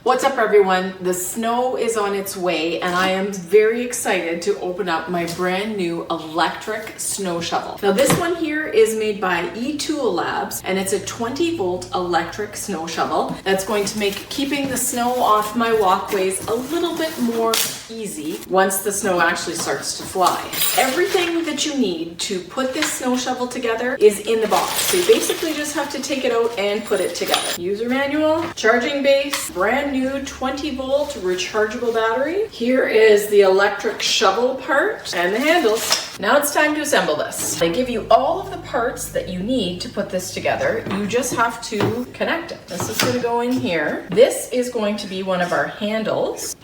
What's up everyone? The snow is on its way and I am very excited to open up my brand new electric snow shovel. Now this one here is made by Etoolabs and it's a 20-volt electric snow shovel that's going to make keeping the snow off my walkways a little bit more easy once the snow actually starts to fly. Everything that you need to put this snow shovel together is in the box. So you basically just have to take it out and put it together. User manual, charging base, brand new 20-volt rechargeable battery. Here is the electric shovel part and the handles. Now it's time to assemble this. They give you all of the parts that you need to put this together. You just have to connect it. This is going to go in here. This is going to be one of our handles.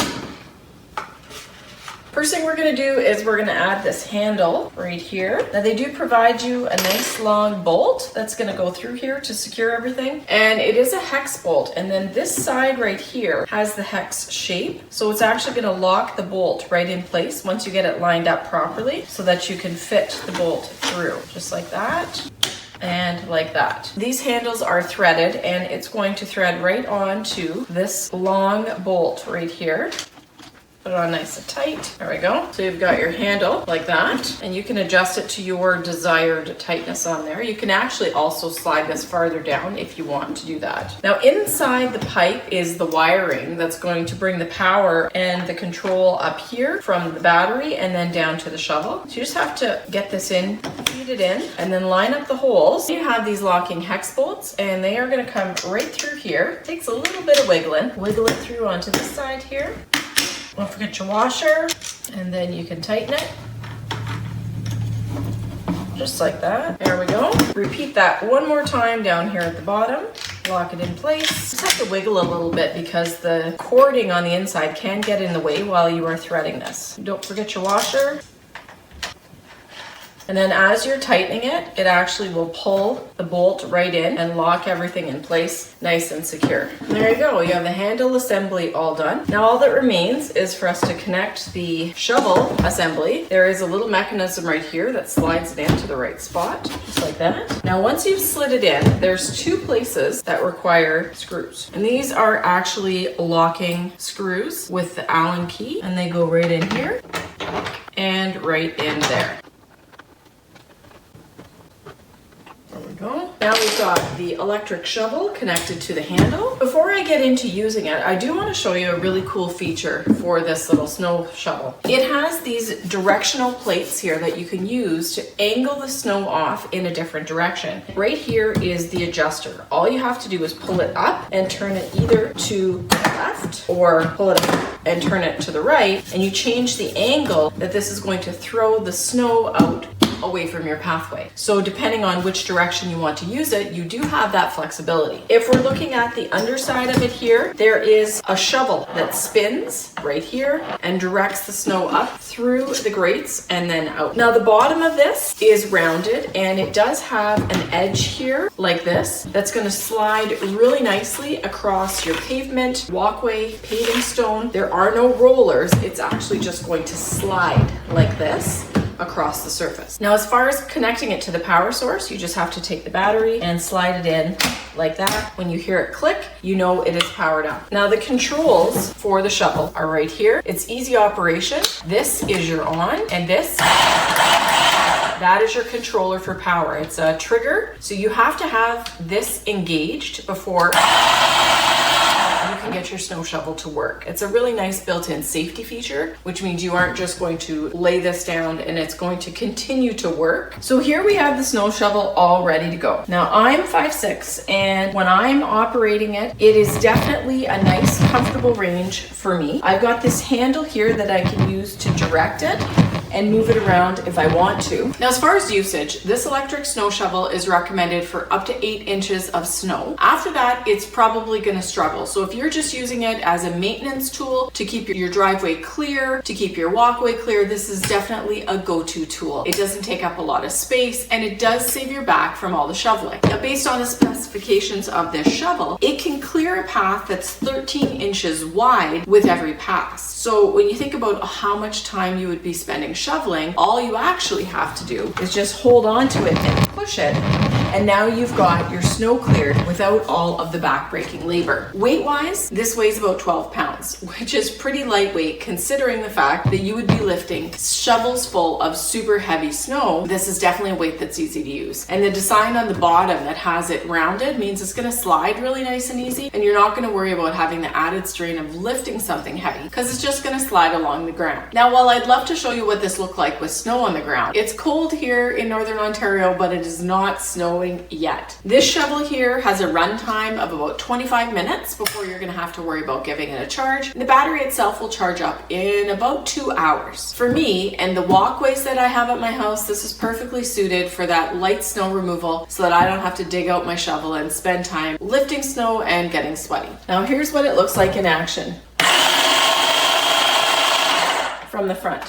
First thing we're going to do is we're going to add this handle right here. Now they do provide you a nice long bolt that's going to go through here to secure everything. And it is a hex bolt. And then this side right here has the hex shape. So it's actually going to lock the bolt right in place once you get it lined up properly so that you can fit the bolt through. Just like that. And like that. These handles are threaded and it's going to thread right onto this long bolt right here. Put it on nice and tight. There we go. So you've got your handle like that, and you can adjust it to your desired tightness on there. You can actually also slide this farther down if you want to do that. Now inside the pipe is the wiring that's going to bring the power and the control up here from the battery and then down to the shovel. So you just have to get this in, feed it in, and then line up the holes. You have these locking hex bolts and they are going to come right through here. Takes a little bit of wiggling. Wiggle it through onto this side here. Don't forget your washer, and then you can tighten it. Just like that. There we go. Repeat that one more time down here at the bottom. Lock it in place. Just have to wiggle a little bit because the cording on the inside can get in the way while you are threading this. Don't forget your washer. And then as you're tightening it, it actually will pull the bolt right in and lock everything in place nice and secure. And there you go, you have the handle assembly all done. Now all that remains is for us to connect the shovel assembly. There is a little mechanism right here that slides it into the right spot, just like that. Now once you've slid it in, there's two places that require screws. And these are actually locking screws with the Allen key, and they go right in here and right in there. Go. Now we've got the electric shovel connected to the handle. Before I get into using it, I do want to show you a really cool feature for this little snow shovel. It has these directional plates here that you can use to angle the snow off in a different direction. Right here is the adjuster. All you have to do is pull it up and turn it either to the left or pull it up and turn it to the right, and you change the angle that this is going to throw the snow out away from your pathway. So depending on which direction you want to use it, you do have that flexibility. If we're looking at the underside of it here, there is a shovel that spins right here and directs the snow up through the grates and then out. Now the bottom of this is rounded and it does have an edge here like this that's going to slide really nicely across your pavement, walkway, paving stone. There are no rollers. It's actually just going to slide like this across the surface. Now as far as connecting it to the power source, you just have to take the battery and slide it in like that. When you hear it click, you know it is powered up. Now the controls for the shovel are right here. It's easy operation. This is your on, and that is your controller for power. It's a trigger, so you have to have this engaged before you can get your snow shovel to work. It's a really nice built-in safety feature, which means you aren't just going to lay this down and it's going to continue to work. So here we have the snow shovel all ready to go. Now I'm 5'6", and when I'm operating it, it is definitely a nice, comfortable range for me. I've got this handle here that I can use to direct it and move it around if I want to. Now, as far as usage, this electric snow shovel is recommended for up to 8 inches of snow. After that, it's probably gonna struggle. So if you're just using it as a maintenance tool to keep your driveway clear, to keep your walkway clear, this is definitely a go-to tool. It doesn't take up a lot of space and it does save your back from all the shoveling. Now, based on the specifications of this shovel, it can clear a path that's 13 inches wide with every pass. So when you think about how much time you would be spending shoveling, all you actually have to do is just hold on to it and push it. And now you've got your snow cleared without all of the back-breaking labor. Weight-wise, this weighs about 12 pounds, which is pretty lightweight considering the fact that you would be lifting shovels full of super heavy snow. This is definitely a weight that's easy to use. And the design on the bottom that has it rounded means it's gonna slide really nice and easy, and you're not gonna worry about having the added strain of lifting something heavy because it's just gonna slide along the ground. Now, while I'd love to show you what this looked like with snow on the ground, it's cold here in Northern Ontario, but it is not snowing yet. This shovel here has a runtime of about 25 minutes before you're gonna have to worry about giving it a charge. The battery itself will charge up in about 2 hours. For me and the walkways that I have at my house, this is perfectly suited for that light snow removal so that I don't have to dig out my shovel and spend time lifting snow and getting sweaty. Now here's what it looks like in action from the front.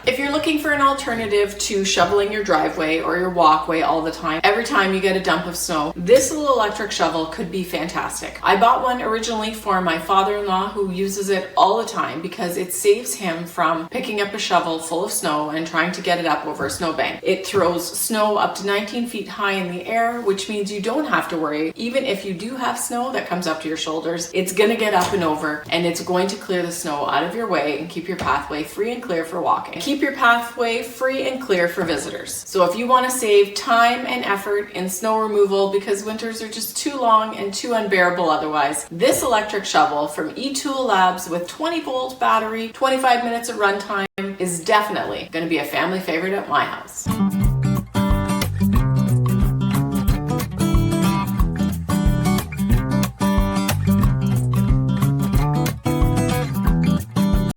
If you're looking for an alternative to shoveling your driveway or your walkway all the time, every time you get a dump of snow, this little electric shovel could be fantastic. I bought one originally for my father-in-law who uses it all the time because it saves him from picking up a shovel full of snow and trying to get it up over a snowbank. It throws snow up to 19 feet high in the air, which means you don't have to worry. Even if you do have snow that comes up to your shoulders, it's gonna get up and over, and it's going to clear the snow out of your way and keep your pathway free and clear for walking. Keep your pathway free and clear for visitors. So if you want to save time and effort in snow removal because winters are just too long and too unbearable otherwise, this electric shovel from Etoolabs with 20-volt battery, 25 minutes of runtime is definitely going to be a family favorite at my house.